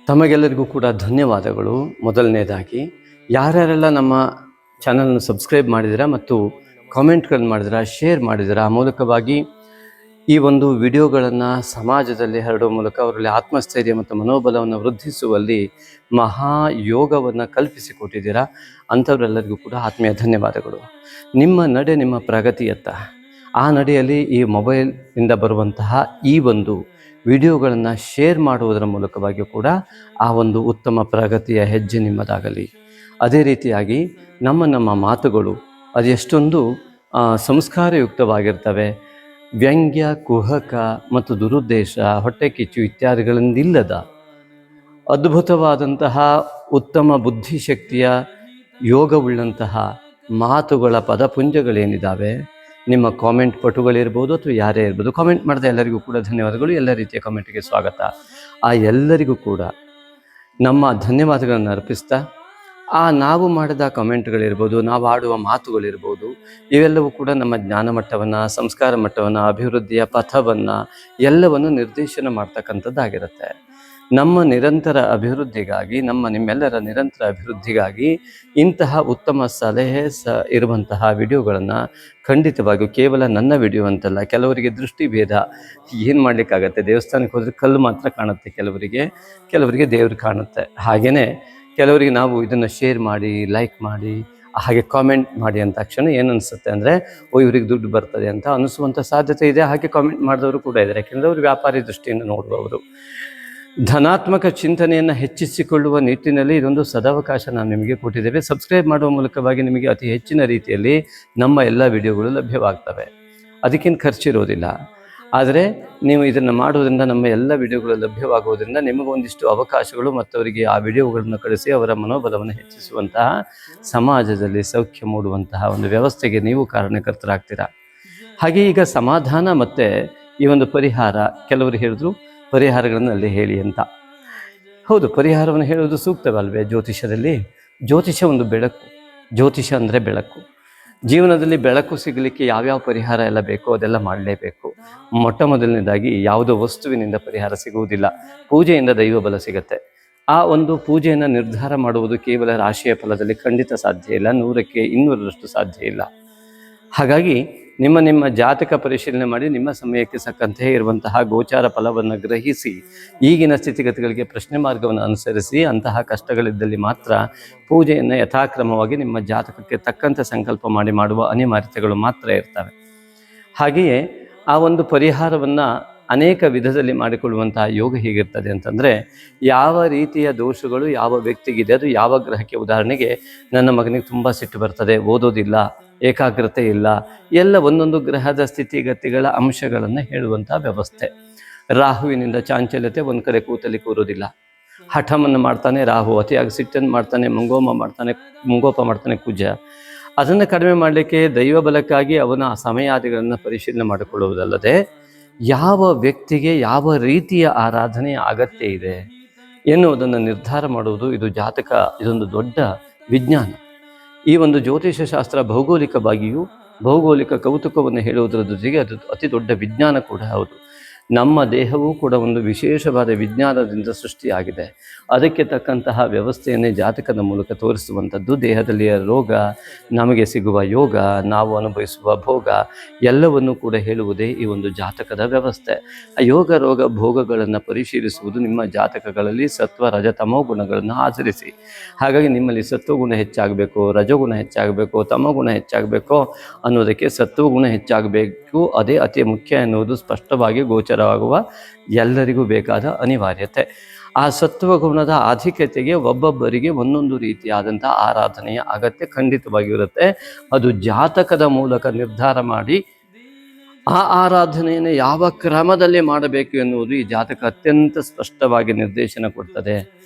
ತಮಗೆಲ್ಲರಿಗೂ ಕೂಡ ಧನ್ಯವಾದಗಳು. ಮೊದಲನೇದಾಗಿ ಯಾರ್ಯಾರೆಲ್ಲ ನಮ್ಮ ಚಾನಲ್ನ ಸಬ್ಸ್ಕ್ರೈಬ್ ಮಾಡಿದಿರಾ ಮತ್ತು ಕಾಮೆಂಟ್ಗಳನ್ನು ಮಾಡಿದಿರಾ, ಶೇರ್ ಮಾಡಿದಿರಾ, ಆ ಮೂಲಕವಾಗಿ ಈ ಒಂದು ವಿಡಿಯೋಗಳನ್ನು ಸಮಾಜದಲ್ಲಿ ಹರಡುವ ಮೂಲಕ ಅವರಲ್ಲಿ ಆತ್ಮಸ್ಥೈರ್ಯ ಮತ್ತು ಮನೋಬಲವನ್ನು ವೃದ್ಧಿಸುವಲ್ಲಿ ಮಹಾಯೋಗವನ್ನು ಕಲ್ಪಿಸಿಕೊಟ್ಟಿದ್ದೀರಾ. ಅಂಥವರೆಲ್ಲರಿಗೂ ಕೂಡ ಆತ್ಮೀಯ ಧನ್ಯವಾದಗಳು. ನಿಮ್ಮ ನಡೆ ನಿಮ್ಮ ಪ್ರಗತಿಯತ್ತ. ಆ ನಡೆಯಲ್ಲಿ ಈ ಮೊಬೈಲಿಂದ ಬರುವಂತಹ ಈ ಒಂದು ವಿಡಿಯೋಗಳನ್ನು ಶೇರ್ ಮಾಡುವುದರ ಮೂಲಕವಾಗಿ ಕೂಡ ಆ ಒಂದು ಉತ್ತಮ ಪ್ರಗತಿಯ ಹೆಜ್ಜೆ ನಿಮ್ಮದಾಗಲಿ. ಅದೇ ರೀತಿಯಾಗಿ ನಮ್ಮ ಮಾತುಗಳು ಅದು ಎಷ್ಟೊಂದು ಸಂಸ್ಕಾರಯುಕ್ತವಾಗಿರ್ತವೆ. ವ್ಯಂಗ್ಯ, ಕುಹಕ ಮತ್ತು ದುರುದ್ದೇಶ, ಹೊಟ್ಟೆ ಕಿಚ್ಚು ಇತ್ಯಾದಿಗಳಿಂದಿಲ್ಲದ ಅದ್ಭುತವಾದಂತಹ ಉತ್ತಮ ಬುದ್ಧಿಶಕ್ತಿಯ ಯೋಗವುಳ್ಳಂತಹ ಮಾತುಗಳ ಪದಪುಂಜಗಳೇನಿದ್ದಾವೆ, ನಿಮ್ಮ ಕಾಮೆಂಟ್ ಪಟುಗಳಿರ್ಬೋದು ಅಥವಾ ಯಾರೇ ಇರ್ಬೋದು, ಕಾಮೆಂಟ್ ಮಾಡಿದ ಎಲ್ಲರಿಗೂ ಕೂಡ ಧನ್ಯವಾದಗಳು. ಎಲ್ಲ ರೀತಿಯ ಕಾಮೆಂಟಿಗೆ ಸ್ವಾಗತ. ಆ ಎಲ್ಲರಿಗೂ ಕೂಡ ನಮ್ಮ ಧನ್ಯವಾದಗಳನ್ನು ಅರ್ಪಿಸ್ತಾ, ನಾವು ಮಾಡಿದ ಕಮೆಂಟ್ಗಳಿರ್ಬೋದು, ನಾವು ಆಡುವ ಮಾತುಗಳಿರ್ಬೋದು, ಇವೆಲ್ಲವೂ ಕೂಡ ನಮ್ಮ ಜ್ಞಾನ ಮಟ್ಟವನ್ನು, ಸಂಸ್ಕಾರ ಮಟ್ಟವನ್ನು, ಅಭಿವೃದ್ಧಿಯ ಪಥವನ್ನು ಎಲ್ಲವನ್ನು ನಿರ್ದೇಶನ ಮಾಡ್ತಕ್ಕಂಥದ್ದಾಗಿರುತ್ತೆ. ನಮ್ಮ ನಿರಂತರ ಅಭಿವೃದ್ಧಿಗಾಗಿ, ನಿಮ್ಮೆಲ್ಲರ ನಿರಂತರ ಅಭಿವೃದ್ಧಿಗಾಗಿ ಇಂತಹ ಉತ್ತಮ ಸಲಹೆ ಇರುವಂತಹ ವಿಡಿಯೋಗಳನ್ನು ಖಂಡಿತವಾಗಿಯೂ, ಕೇವಲ ನನ್ನ ವಿಡಿಯೋ ಅಂತಲ್ಲ, ಕೆಲವರಿಗೆ ದೃಷ್ಟಿಭೇದ, ಏನು ಮಾಡಲಿಕ್ಕಾಗತ್ತೆ, ದೇವಸ್ಥಾನಕ್ಕೆ ಹೋದರೆ ಕಲ್ಲು ಮಾತ್ರ ಕಾಣುತ್ತೆ ಕೆಲವರಿಗೆ ದೇವರು ಕಾಣುತ್ತೆ. ಹಾಗೆಯೇ ಕೆಲವರಿಗೆ ನಾವು ಇದನ್ನು ಶೇರ್ ಮಾಡಿ, ಲೈಕ್ ಮಾಡಿ, ಹಾಗೆ ಕಾಮೆಂಟ್ ಮಾಡಿ ಅಂತ ತಕ್ಷಣ ಏನು ಅನಿಸುತ್ತೆ ಅಂದರೆ, ಇವ್ರಿಗೆ ದುಡ್ಡು ಬರ್ತದೆ ಅಂತ ಅನಿಸುವಂಥ ಸಾಧ್ಯತೆ ಇದೆ. ಹಾಗೆ ಕಾಮೆಂಟ್ ಮಾಡಿದವರು ಕೂಡ ಇದ್ದಾರೆ. ಯಾಕೆಂದರೆ ಅವರು ವ್ಯಾಪಾರಿ ದೃಷ್ಟಿಯಿಂದ ನೋಡುವವರು. ಧನಾತ್ಮಕ ಚಿಂತನೆಯನ್ನು ಹೆಚ್ಚಿಸಿಕೊಳ್ಳುವ ನಿಟ್ಟಿನಲ್ಲಿ ಇದೊಂದು ಸದಾವಕಾಶ ನಾವು ನಿಮಗೆ ಕೊಟ್ಟಿದ್ದೇವೆ. ಸಬ್ಸ್ಕ್ರೈಬ್ ಮಾಡುವ ಮೂಲಕವಾಗಿ ನಿಮಗೆ ಅತಿ ಹೆಚ್ಚಿನ ರೀತಿಯಲ್ಲಿ ನಮ್ಮ ಎಲ್ಲ ವಿಡಿಯೋಗಳು ಲಭ್ಯವಾಗ್ತವೆ. ಅದಕ್ಕೇನು ಖರ್ಚಿರೋದಿಲ್ಲ. ಆದರೆ ನೀವು ಇದನ್ನು ಮಾಡೋದ್ರಿಂದ ನಮ್ಮ ಎಲ್ಲ ವಿಡಿಯೋಗಳು ಲಭ್ಯವಾಗುವುದರಿಂದ ನಿಮಗೊಂದಿಷ್ಟು ಅವಕಾಶಗಳು ಮತ್ತು ಅವರಿಗೆ ಆ ವಿಡಿಯೋಗಳನ್ನು ಕಳಿಸಿ ಅವರ ಮನೋಬಲವನ್ನು ಹೆಚ್ಚಿಸುವಂತಹ, ಸಮಾಜದಲ್ಲಿ ಸೌಖ್ಯ ಮೂಡುವಂತಹ ಒಂದು ವ್ಯವಸ್ಥೆಗೆ ನೀವು ಕಾರಣಕರ್ತರಾಗ್ತೀರಾ. ಹಾಗೆ ಈಗ ಸಮಾಧಾನ ಮತ್ತು ಈ ಒಂದು ಪರಿಹಾರ, ಕೆಲವರು ಹೇಳಿದ್ರು ಪರಿಹಾರಗಳನ್ನು ಅಲ್ಲಿ ಹೇಳಿ ಅಂತ. ಹೌದು, ಪರಿಹಾರವನ್ನು ಹೇಳೋದು ಸೂಕ್ತವಲ್ವೇ? ಜ್ಯೋತಿಷ್ಯ ಒಂದು ಬೆಳಕು. ಜ್ಯೋತಿಷ ಅಂದರೆ ಬೆಳಕು. ಜೀವನದಲ್ಲಿ ಬೆಳಕು ಸಿಗಲಿಕ್ಕೆ ಯಾವ್ಯಾವ ಪರಿಹಾರ ಎಲ್ಲ ಬೇಕೋ ಅದೆಲ್ಲ ಮಾಡಲೇಬೇಕು. ಮೊಟ್ಟ ಮೊದಲನೇದಾಗಿ ಯಾವುದೋ ವಸ್ತುವಿನಿಂದ ಪರಿಹಾರ ಸಿಗುವುದಿಲ್ಲ, ಪೂಜೆಯಿಂದ ದೈವ ಬಲ ಸಿಗುತ್ತೆ. ಆ ಒಂದು ಪೂಜೆಯನ್ನು ನಿರ್ಧಾರ ಮಾಡುವುದು ಕೇವಲ ರಾಶಿಯ ಫಲದಲ್ಲಿ ಖಂಡಿತ ಸಾಧ್ಯ ಇಲ್ಲ, 100ಕ್ಕೆ 200ರಷ್ಟು ಸಾಧ್ಯ ಇಲ್ಲ. ಹಾಗಾಗಿ ನಿಮ್ಮ ಜಾತಕ ಪರಿಶೀಲನೆ ಮಾಡಿ, ನಿಮ್ಮ ಸಮಯಕ್ಕೆ ತಕ್ಕಂತೆ ಇರುವಂತಹ ಗೋಚಾರ ಫಲವನ್ನು ಗ್ರಹಿಸಿ, ಈಗಿನ ಸ್ಥಿತಿಗತಿಗಳಿಗೆ ಪ್ರಶ್ನೆ ಮಾರ್ಗವನ್ನು ಅನುಸರಿಸಿ, ಅಂತಹ ಕಷ್ಟಗಳಿದ್ದಲ್ಲಿ ಮಾತ್ರ ಪೂಜೆಯನ್ನು ಯಥಾಕ್ರಮವಾಗಿ ನಿಮ್ಮ ಜಾತಕಕ್ಕೆ ತಕ್ಕಂತೆ ಸಂಕಲ್ಪ ಮಾಡುವ ಅನಿವಾರ್ಯತೆಗಳು ಮಾತ್ರ ಇರ್ತವೆ. ಹಾಗೆಯೇ ಆ ಒಂದು ಪರಿಹಾರವನ್ನು ಅನೇಕ ವಿಧದಲ್ಲಿ ಮಾಡಿಕೊಳ್ಳುವಂತಹ ಯೋಗ ಹೇಗಿರ್ತದೆ ಅಂತಂದರೆ, ಯಾವ ರೀತಿಯ ದೋಷಗಳು ಯಾವ ವ್ಯಕ್ತಿಗಿದೆ, ಅದು ಯಾವ ಗ್ರಹಕ್ಕೆ, ಉದಾಹರಣೆಗೆ ನನ್ನ ಮಗನಿಗೆ ತುಂಬ ಸಿಟ್ಟು ಬರ್ತದೆ, ಓದೋದಿಲ್ಲ, ಏಕಾಗ್ರತೆ ಇಲ್ಲ, ಎಲ್ಲ ಒಂದೊಂದು ಗ್ರಹದ ಸ್ಥಿತಿಗತಿಗಳ ಅಂಶಗಳನ್ನು ಹೇಳುವಂಥ ವ್ಯವಸ್ಥೆ. ರಾಹುವಿನಿಂದ ಚಾಂಚಲ್ಯತೆ, ಒಂದು ಕಡೆ ಕೂತಲ್ಲಿ ಕೂರೋದಿಲ್ಲ, ಹಠವನ್ನು ಮಾಡ್ತಾನೆ ರಾಹು, ಅತಿಯಾಗಿ ಸಿಟ್ಟನ್ನು ಮಾಡ್ತಾನೆ ಮುಂಗೋಪ ಮಾಡ್ತಾನೆ ಕುಜ. ಅದನ್ನು ಕಡಿಮೆ ಮಾಡಲಿಕ್ಕೆ ದೈವ ಬಲಕ್ಕಾಗಿ ಅವನ ಸಮಯಾದಿಗಳನ್ನು ಪರಿಶೀಲನೆ ಮಾಡಿಕೊಳ್ಳುವುದಲ್ಲದೆ, ಯಾವ ವ್ಯಕ್ತಿಗೆ ಯಾವ ರೀತಿಯ ಆರಾಧನೆಯ ಅಗತ್ಯ ಇದೆ ಎನ್ನುವುದನ್ನು ನಿರ್ಧಾರ ಮಾಡುವುದು ಇದು ಜಾತಕ. ಇದೊಂದು ದೊಡ್ಡ ವಿಜ್ಞಾನ. ಈ ಒಂದು ಜ್ಯೋತಿಷ ಶಾಸ್ತ್ರ ಭೌಗೋಳಿಕವಾಗಿಯೂ ಭೌಗೋಳಿಕ ಕೌತುಕವನ್ನು ಹೇಳುವುದರ ಜೊತೆಗೆ ಅದು ಅತಿ ದೊಡ್ಡ ವಿಜ್ಞಾನ ಕೂಡ ಹೌದು. ನಮ್ಮ ದೇಹವೂ ಕೂಡ ಒಂದು ವಿಶೇಷವಾದ ವಿಜ್ಞಾನದಿಂದ ಸೃಷ್ಟಿಯಾಗಿದೆ. ಅದಕ್ಕೆ ತಕ್ಕಂತಹ ವ್ಯವಸ್ಥೆಯನ್ನೇ ಜಾತಕದ ಮೂಲಕ ತೋರಿಸುವಂಥದ್ದು. ದೇಹದಲ್ಲಿಯ ರೋಗ, ನಮಗೆ ಸಿಗುವ ಯೋಗ, ನಾವು ಅನುಭವಿಸುವ ಭೋಗ ಎಲ್ಲವನ್ನೂ ಕೂಡ ಹೇಳುವುದೇ ಈ ಒಂದು ಜಾತಕದ ವ್ಯವಸ್ಥೆ. ಆ ಯೋಗ ರೋಗ ಭೋಗಗಳನ್ನು ಪರಿಶೀಲಿಸುವುದು ನಿಮ್ಮ ಜಾತಕಗಳಲ್ಲಿ ಸತ್ವ ರಜತಮೋ ಗುಣಗಳನ್ನು ಆಚರಿಸಿ. ಹಾಗಾಗಿ ನಿಮ್ಮಲ್ಲಿ ಸತ್ವಗುಣ ಹೆಚ್ಚಾಗಬೇಕು, ರಜಗುಣ ಹೆಚ್ಚಾಗಬೇಕು, ತಮೋಗುಣ ಹೆಚ್ಚಾಗಬೇಕು ಅನ್ನೋದಕ್ಕೆ ಸತ್ವಗುಣ ಹೆಚ್ಚಾಗಬೇಕು, ಅದೇ ಅತಿ ಮುಖ್ಯ ಎನ್ನುವುದು ಸ್ಪಷ್ಟವಾಗಿ ಗೋಚರವಾಗುವ ಎಲ್ಲರಿಗೂ ಬೇಕಾದ ಅನಿವಾರ್ಯತೆ. ಆ ಸತ್ವಗುಣದ ಆಧಿಕ್ಯತೆಗೆ ಒಬ್ಬೊಬ್ಬರಿಗೆ ಒಂದೊಂದು ರೀತಿಯಾದಂಥ ಆರಾಧನೆಯ ಅಗತ್ಯ ಖಂಡಿತವಾಗಿರುತ್ತೆ. ಅದು ಜಾತಕದ ಮೂಲಕ ನಿರ್ಧಾರ ಮಾಡಿ ಆ ಆರಾಧನೆಯನ್ನು ಯಾವ ಕ್ರಮದಲ್ಲಿ ಮಾಡಬೇಕು ಎನ್ನುವುದು ಈ ಜಾತಕ ಅತ್ಯಂತ ಸ್ಪಷ್ಟವಾಗಿ ನಿರ್ದೇಶನ ಕೊಡ್ತದೆ.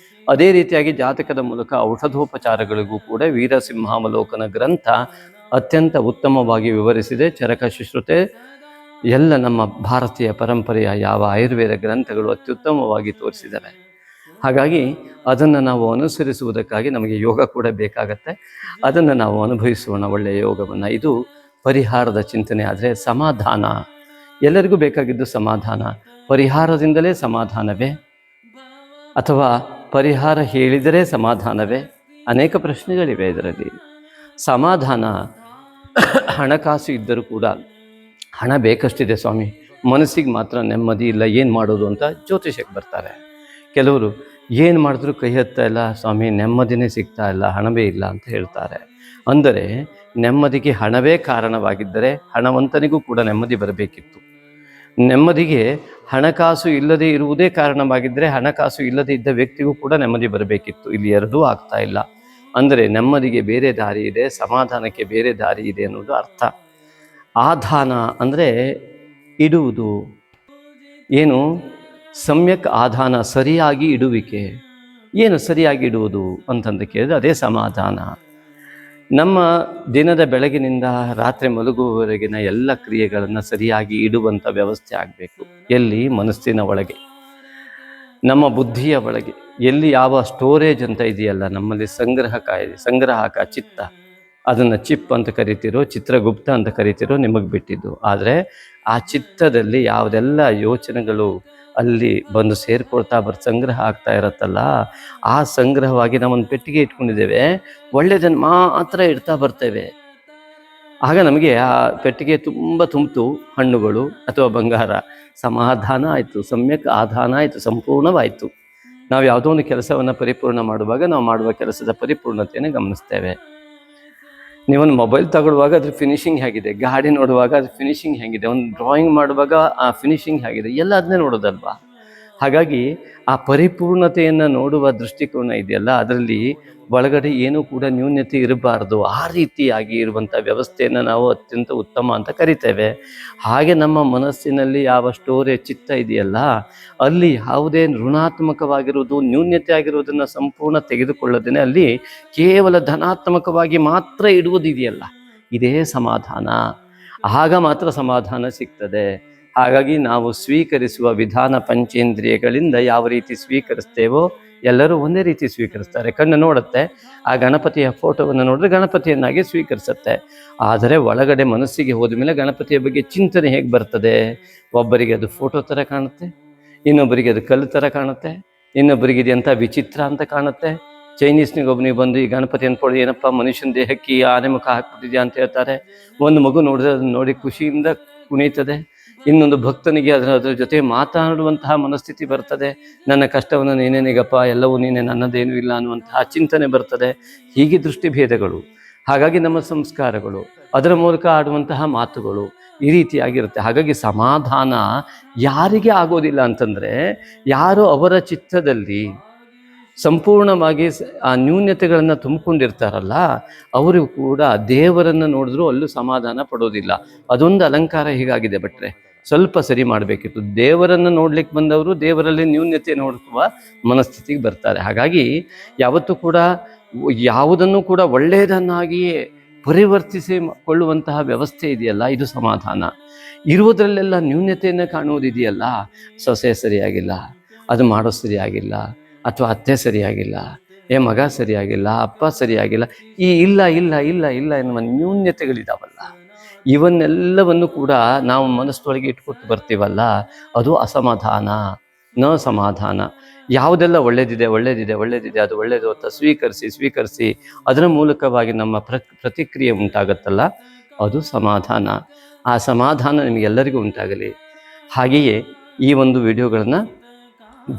ಅದೇ ರೀತಿಯಾಗಿ ಜಾತಕದ ಮೂಲಕ ಔಷಧೋಪಚಾರಗಳಿಗೂ ಕೂಡ ವೀರಸಿಂಹಾವಲೋಕನ ಗ್ರಂಥ ಅತ್ಯಂತ ಉತ್ತಮವಾಗಿ ವಿವರಿಸಿದೆ. ಚರಕ ಶುಶ್ರುತೆ ಎಲ್ಲ ನಮ್ಮ ಭಾರತೀಯ ಪರಂಪರೆಯ ಯಾವ ಆಯುರ್ವೇದ ಗ್ರಂಥಗಳು ಅತ್ಯುತ್ತಮವಾಗಿ ತೋರಿಸಿದ್ದಾರೆ. ಹಾಗಾಗಿ ಅದನ್ನು ನಾವು ಅನುಸರಿಸುವುದಕ್ಕಾಗಿ ನಮಗೆ ಯೋಗ ಕೂಡ ಬೇಕಾಗತ್ತೆ. ಅದನ್ನು ನಾವು ಅನುಭವಿಸೋಣ, ಒಳ್ಳೆಯ ಯೋಗವನ್ನು. ಇದು ಪರಿಹಾರದ ಚಿಂತನೆ. ಆದರೆ ಸಮಾಧಾನ, ಎಲ್ಲರಿಗೂ ಬೇಕಾಗಿದ್ದು ಸಮಾಧಾನ. ಪರಿಹಾರದಿಂದಲೇ ಸಮಾಧಾನವೇ ಅಥವಾ ಪರಿಹಾರ ಹೇಳಿದರೆ ಸಮಾಧಾನವೇ? ಅನೇಕ ಪ್ರಶ್ನೆಗಳಿವೆ ಇದರಲ್ಲಿ. ಸಮಾಧಾನ ಹಣಕಾಸು ಇದ್ದರೂ ಕೂಡ, ಹಣ ಬೇಕಷ್ಟಿದೆ ಸ್ವಾಮಿ, ಮನಸ್ಸಿಗೆ ಮಾತ್ರ ನೆಮ್ಮದಿ ಇಲ್ಲ, ಏನು ಮಾಡೋದು ಅಂತ ಜ್ಯೋತಿಷಕ್ಕೆ ಬರ್ತಾರೆ. ಕೆಲವರು ಏನು ಮಾಡಿದ್ರೂ ಕೈ ಹತ್ತಾ ಇಲ್ಲ ಸ್ವಾಮಿ, ನೆಮ್ಮದಿನೇ ಸಿಗ್ತಾ ಇಲ್ಲ, ಹಣವೇ ಇಲ್ಲ ಅಂತ ಹೇಳ್ತಾರೆ. ಅಂದರೆ ನೆಮ್ಮದಿಗೆ ಹಣವೇ ಕಾರಣವಾಗಿದ್ದರೆ ಹಣವಂತನಿಗೂ ಕೂಡ ನೆಮ್ಮದಿ ಬರಬೇಕಿತ್ತು. ನೆಮ್ಮದಿಗೆ ಹಣಕಾಸು ಇಲ್ಲದೆ ಇರುವುದೇ ಕಾರಣವಾಗಿದ್ದರೆ ಹಣಕಾಸು ಇಲ್ಲದೆ ಇದ್ದ ವ್ಯಕ್ತಿಗೂ ಕೂಡ ನೆಮ್ಮದಿ ಬರಬೇಕಿತ್ತು. ಇಲ್ಲಿ ಎರಡೂ ಆಗ್ತಾ ಇಲ್ಲ. ಅಂದರೆ ನೆಮ್ಮದಿಗೆ ಬೇರೆ ದಾರಿ ಇದೆ, ಸಮಾಧಾನಕ್ಕೆ ಬೇರೆ ದಾರಿ ಇದೆ ಅನ್ನೋದು ಅರ್ಥ. ಆಧಾನ ಅಂದರೆ ಇಡುವುದು. ಏನು ಸಮ್ಯಕ್ ಆಧಾನ, ಸರಿಯಾಗಿ ಇಡುವಿಕೆ. ಏನು ಸರಿಯಾಗಿ ಇಡುವುದು ಅಂತಂದು ಕೇಳಿದ್ರೆ ಅದೇ ಸಮಾಧಾನ. ನಮ್ಮ ದಿನದ ಬೆಳಗಿನಿಂದ ರಾತ್ರಿ ಮಲಗುವವರೆಗಿನ ಎಲ್ಲ ಕ್ರಿಯೆಗಳನ್ನು ಸರಿಯಾಗಿ ಇಡುವಂಥ ವ್ಯವಸ್ಥೆ ಆಗಬೇಕು. ಎಲ್ಲಿ? ಮನಸ್ಸಿನ ಒಳಗೆ, ನಮ್ಮ ಬುದ್ಧಿಯ ಒಳಗೆ. ಎಲ್ಲಿ ಯಾವ ಸ್ಟೋರೇಜ್ ಅಂತ ಇದೆಯಲ್ಲ, ನಮ್ಮಲ್ಲಿ ಸಂಗ್ರಹಕ ಚಿತ್ತ, ಅದನ್ನು ಚಿಪ್ ಅಂತ ಕರಿತಿರೋ, ಚಿತ್ರಗುಪ್ತ ಅಂತ ಕರಿತಿರೋ, ನಿಮಗೆ ಬಿಟ್ಟಿದ್ದು. ಆದರೆ ಆ ಚಿತ್ತದಲ್ಲಿ ಯಾವುದೆಲ್ಲ ಯೋಚನೆಗಳು ಅಲ್ಲಿ ಬಂದು ಸೇರಿಕೊಳ್ತಾ ಸಂಗ್ರಹ ಆಗ್ತಾ ಇರತ್ತಲ್ಲ, ಆ ಸಂಗ್ರಹವಾಗಿ ನಾವೊಂದು ಪೆಟ್ಟಿಗೆ ಇಟ್ಕೊಂಡಿದ್ದೇವೆ, ಒಳ್ಳೆಯದನ್ನು ಮಾತ್ರ ಇಡ್ತಾ ಬರ್ತೇವೆ. ಆಗ ನಮಗೆ ಆ ಪೆಟ್ಟಿಗೆ ತುಂಬಿತು ಹಣ್ಣುಗಳು ಅಥವಾ ಬಂಗಾರ, ಸಮಾಧಾನ ಆಯಿತು, ಸಮ್ಯಕ್ ಆಧಾನ ಆಯಿತು, ಸಂಪೂರ್ಣವಾಯಿತು. ನಾವು ಯಾವುದೋ ಒಂದು ಕೆಲಸವನ್ನು ಪರಿಪೂರ್ಣ ಮಾಡುವಾಗ ನಾವು ಮಾಡುವ ಕೆಲಸದ ಪರಿಪೂರ್ಣತೆಯನ್ನು ಗಮನಿಸ್ತೇವೆ. ನೀವೊಂದು ಮೊಬೈಲ್ ತಗೊಳ್ಳುವಾಗ ಅದ್ರ ಫಿನಿಶಿಂಗ್ ಹೇಗಿದೆ, ಗಾಡಿ ನೋಡುವಾಗ ಅದ್ರ ಫಿನಿಶಿಂಗ್ ಹೇಗಿದೆ, ಒಂದು ಡ್ರಾಯಿಂಗ್ ಮಾಡುವಾಗ ಆ ಫಿನಿಶಿಂಗ್ ಹೇಗಿದೆ, ಎಲ್ಲ ಅದನ್ನೇ ನೋಡೋದಲ್ವಾ. ಹಾಗಾಗಿ ಆ ಪರಿಪೂರ್ಣತೆಯನ್ನು ನೋಡುವ ದೃಷ್ಟಿಕೋನ ಇದೆಯಲ್ಲ, ಅದರಲ್ಲಿ ಒಳಗಡೆ ಏನೂ ಕೂಡ ನ್ಯೂನ್ಯತೆ ಇರಬಾರ್ದು. ಆ ರೀತಿಯಾಗಿ ಇರುವಂಥ ವ್ಯವಸ್ಥೆಯನ್ನು ನಾವು ಅತ್ಯಂತ ಉತ್ತಮ ಅಂತ ಕರಿತೇವೆ. ಹಾಗೆ ನಮ್ಮ ಮನಸ್ಸಿನಲ್ಲಿ ಯಾವ ಸ್ಟೋರೇಜ್ ಚಿತ್ತ ಇದೆಯಲ್ಲ, ಅಲ್ಲಿ ಯಾವುದೇ ಋಣಾತ್ಮಕವಾಗಿರುವುದು, ನ್ಯೂನ್ಯತೆ ಆಗಿರುವುದನ್ನು ಸಂಪೂರ್ಣ ತೆಗೆದುಕೊಳ್ಳದೇನೆ ಅಲ್ಲಿ ಕೇವಲ ಧನಾತ್ಮಕವಾಗಿ ಮಾತ್ರ ಇಡುವುದಿದೆಯಲ್ಲ, ಇದೇ ಸಮಾಧಾನ. ಆಗ ಮಾತ್ರ ಸಮಾಧಾನ ಸಿಗ್ತದೆ. ಹಾಗಾಗಿ ನಾವು ಸ್ವೀಕರಿಸುವ ವಿಧಾನ ಪಂಚೇಂದ್ರಿಯಗಳಿಂದ ಯಾವ ರೀತಿ ಸ್ವೀಕರಿಸ್ತೇವೋ ಎಲ್ಲರೂ ಒಂದೇ ರೀತಿ ಸ್ವೀಕರಿಸ್ತಾರೆ. ಕಣ್ಣು ನೋಡುತ್ತೆ, ಆ ಗಣಪತಿಯ ಫೋಟೋವನ್ನು ನೋಡಿದ್ರೆ ಗಣಪತಿಯನ್ನಾಗಿ ಸ್ವೀಕರಿಸುತ್ತೆ. ಆದರೆ ಒಳಗಡೆ ಮನಸ್ಸಿಗೆ ಹೋದ ಮೇಲೆ ಗಣಪತಿಯ ಬಗ್ಗೆ ಚಿಂತನೆ ಹೇಗೆ ಬರ್ತದೆ? ಒಬ್ಬರಿಗೆ ಅದು ಫೋಟೋ ಥರ ಕಾಣುತ್ತೆ, ಇನ್ನೊಬ್ಬರಿಗೆ ಅದು ಕಲ್ಲು ಥರ ಕಾಣುತ್ತೆ, ಇನ್ನೊಬ್ಬರಿಗೆ ಇದೆಂಥ ವಿಚಿತ್ರ ಅಂತ ಕಾಣುತ್ತೆ. ಚೈನೀಸ್ನಿಗೆ ಒಬ್ಬನಿಗೆ ಬಂದು ಈ ಗಣಪತಿ ಅಂದ್ಕೊಳ್ಳಿ, ಏನಪ್ಪ ಮನುಷ್ಯನ ದೇಹಕ್ಕೆ ಆನೆ ಮುಖ ಹಾಕ್ಬಿಟ್ಟಿದ್ಯಾ ಅಂತ ಹೇಳ್ತಾರೆ. ಒಂದು ಮಗು ನೋಡಿದ್ರೆ ಅದನ್ನು ನೋಡಿ ಖುಷಿಯಿಂದ ಕುಣಿತದೆ. ಇನ್ನೊಂದು ಭಕ್ತನಿಗೆ ಅದರ ಜೊತೆ ಮಾತಾಡುವಂತಹ ಮನಸ್ಥಿತಿ ಬರ್ತದೆ. ನನ್ನ ಕಷ್ಟವನ್ನು ನೀನೇನಿಗಪ್ಪ, ಎಲ್ಲವೂ ನೀನೇ, ನನ್ನದೇನೂ ಇಲ್ಲ ಅನ್ನುವಂತಹ ಚಿಂತನೆ ಬರ್ತದೆ. ಹೀಗೆ ದೃಷ್ಟಿಭೇದಗಳು. ಹಾಗಾಗಿ ನಮ್ಮ ಸಂಸ್ಕಾರಗಳು, ಅದರ ಮೂಲಕ ಆಡುವಂತಹ ಮಾತುಗಳು ಈ ರೀತಿಯಾಗಿರುತ್ತೆ. ಹಾಗಾಗಿ ಸಮಾಧಾನ ಯಾರಿಗೆ ಆಗೋದಿಲ್ಲ ಅಂತಂದರೆ, ಯಾರು ಅವರ ಚಿತ್ತದಲ್ಲಿ ಸಂಪೂರ್ಣವಾಗಿ ಆ ನ್ಯೂನ್ಯತೆಗಳನ್ನು ತುಂಬಿಕೊಂಡಿರ್ತಾರಲ್ಲ, ಅವರು ಕೂಡ ದೇವರನ್ನು ನೋಡಿದ್ರೂ ಅಲ್ಲೂ ಸಮಾಧಾನ ಪಡೋದಿಲ್ಲ. ಅದೊಂದು ಅಲಂಕಾರ ಹೀಗಾಗಿದೆ. ಭಟ್ರೆ ಸ್ವಲ್ಪ ಸರಿ ಮಾಡಬೇಕಿತ್ತು. ದೇವರನ್ನು ನೋಡ್ಲಿಕ್ಕೆ ಬಂದವರು ದೇವರಲ್ಲಿ ನ್ಯೂನ್ಯತೆ ನೋಡುವ ಮನಸ್ಥಿತಿಗೆ ಬರ್ತಾರೆ. ಹಾಗಾಗಿ ಯಾವತ್ತೂ ಕೂಡ ಯಾವುದನ್ನು ಕೂಡ ಒಳ್ಳೆಯದನ್ನಾಗಿಯೇ ಪರಿವರ್ತಿಸಿಕೊಳ್ಳುವಂತಹ ವ್ಯವಸ್ಥೆ ಇದೆಯಲ್ಲ, ಇದು ಸಮಾಧಾನ. ಇರುವುದರಲ್ಲೆಲ್ಲ ನ್ಯೂನ್ಯತೆಯನ್ನು ಕಾಣುವುದಿದೆಯಲ್ಲ, ಸೊಸೆ ಸರಿಯಾಗಿಲ್ಲ, ಅದು ಮಾಡೋ ಸರಿಯಾಗಿಲ್ಲ, ಅಥವಾ ಅತ್ತೆ ಸರಿಯಾಗಿಲ್ಲ, ಮಗ ಸರಿಯಾಗಿಲ್ಲ, ಅಪ್ಪ ಸರಿಯಾಗಿಲ್ಲ, ಈ ಇಲ್ಲ ಇಲ್ಲ ಇಲ್ಲ ಇಲ್ಲ ಎನ್ನುವ ನ್ಯೂನ್ಯತೆಗಳಿದಾವಲ್ಲ, ಇವನ್ನೆಲ್ಲವನ್ನು ಕೂಡ ನಾವು ಮನಸ್ಸೊಳಗೆ ಇಟ್ಕೊಟ್ಟು ಬರ್ತೀವಲ್ಲ, ಅದು ಅಸಮಾಧಾನ, ನ ಸಮಾಧಾನ. ಯಾವುದೆಲ್ಲ ಒಳ್ಳೆಯದಿದೆ ಒಳ್ಳೆಯದಿದೆ ಒಳ್ಳೆಯದಿದೆ ಅದು ಒಳ್ಳೆಯದು ಅಂತ ಸ್ವೀಕರಿಸಿ ಅದರ ಮೂಲಕವಾಗಿ ನಮ್ಮ ಪ್ರತಿಕ್ರಿಯೆ ಉಂಟಾಗತ್ತಲ್ಲ, ಅದು ಸಮಾಧಾನ. ಆ ಸಮಾಧಾನ ನಿಮಗೆಲ್ಲರಿಗೂ ಉಂಟಾಗಲಿ. ಹಾಗೆಯೇ ಈ ಒಂದು ವಿಡಿಯೋಗಳನ್ನು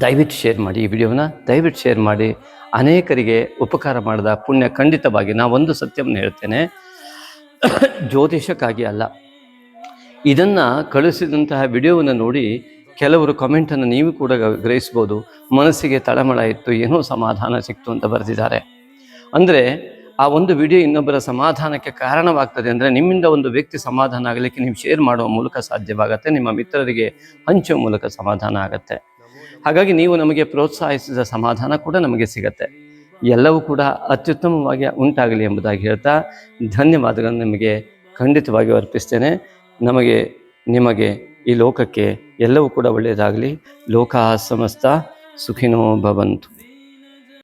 ದಯವಿಟ್ಟು ಶೇರ್ ಮಾಡಿ, ಈ ವಿಡಿಯೋನ ದಯವಿಟ್ಟು ಶೇರ್ ಮಾಡಿ. ಅನೇಕರಿಗೆ ಉಪಕಾರ ಮಾಡಿದ ಪುಣ್ಯ ಖಂಡಿತವಾಗಿ. ನಾವೊಂದು ಸತ್ಯವನ್ನು ಹೇಳ್ತೇನೆ, ಜ್ಯೋತಿಷಕ್ಕಾಗಿ ಅಲ್ಲ, ಇದನ್ನು ಕಳಿಸಿದಂತಹ ವಿಡಿಯೋವನ್ನು ನೋಡಿ ಕೆಲವರು ಕಮೆಂಟನ್ನು ನೀವು ಕೂಡ ಗ್ರಹಿಸ್ಬೋದು. ಮನಸ್ಸಿಗೆ ತಳಮಳ ಇತ್ತು, ಏನೋ ಸಮಾಧಾನ ಸಿಕ್ತು ಅಂತ ಬರೆದಿದ್ದಾರೆ. ಅಂದರೆ ಆ ಒಂದು ವಿಡಿಯೋ ಇನ್ನೊಬ್ಬರ ಸಮಾಧಾನಕ್ಕೆ ಕಾರಣವಾಗ್ತದೆ ಅಂದರೆ, ನಿಮ್ಮಿಂದ ಒಂದು ವ್ಯಕ್ತಿ ಸಮಾಧಾನ ಆಗಲಿಕ್ಕೆ ನೀವು ಶೇರ್ ಮಾಡುವ ಮೂಲಕ ಸಾಧ್ಯವಾಗತ್ತೆ, ನಿಮ್ಮ ಮಿತ್ರರಿಗೆ ಹಂಚುವ ಮೂಲಕ ಸಮಾಧಾನ ಆಗತ್ತೆ. ಹಾಗಾಗಿ ನೀವು ನಮಗೆ ಪ್ರೋತ್ಸಾಹಿಸಿದ ಸಮಾಧಾನ ಕೂಡ ನಮಗೆ ಸಿಗತ್ತೆ. ಎಲ್ಲವೂ ಕೂಡ ಅತ್ಯುತ್ತಮವಾಗಿ ಉಂಟಾಗಲಿ ಎಂಬುದಾಗಿ ಹೇಳ್ತಾ ಧನ್ಯವಾದಗಳನ್ನು ನಿಮಗೆ ಖಂಡಿತವಾಗಿ ಅರ್ಪಿಸ್ತೇನೆ. ನಮಗೆ, ನಿಮಗೆ, ಈ ಲೋಕಕ್ಕೆ ಎಲ್ಲವೂ ಕೂಡ ಒಳ್ಳೆಯದಾಗಲಿ. ಲೋಕ ಸಮಸ್ತ ಸುಖಿನೋ ಭವಂತು.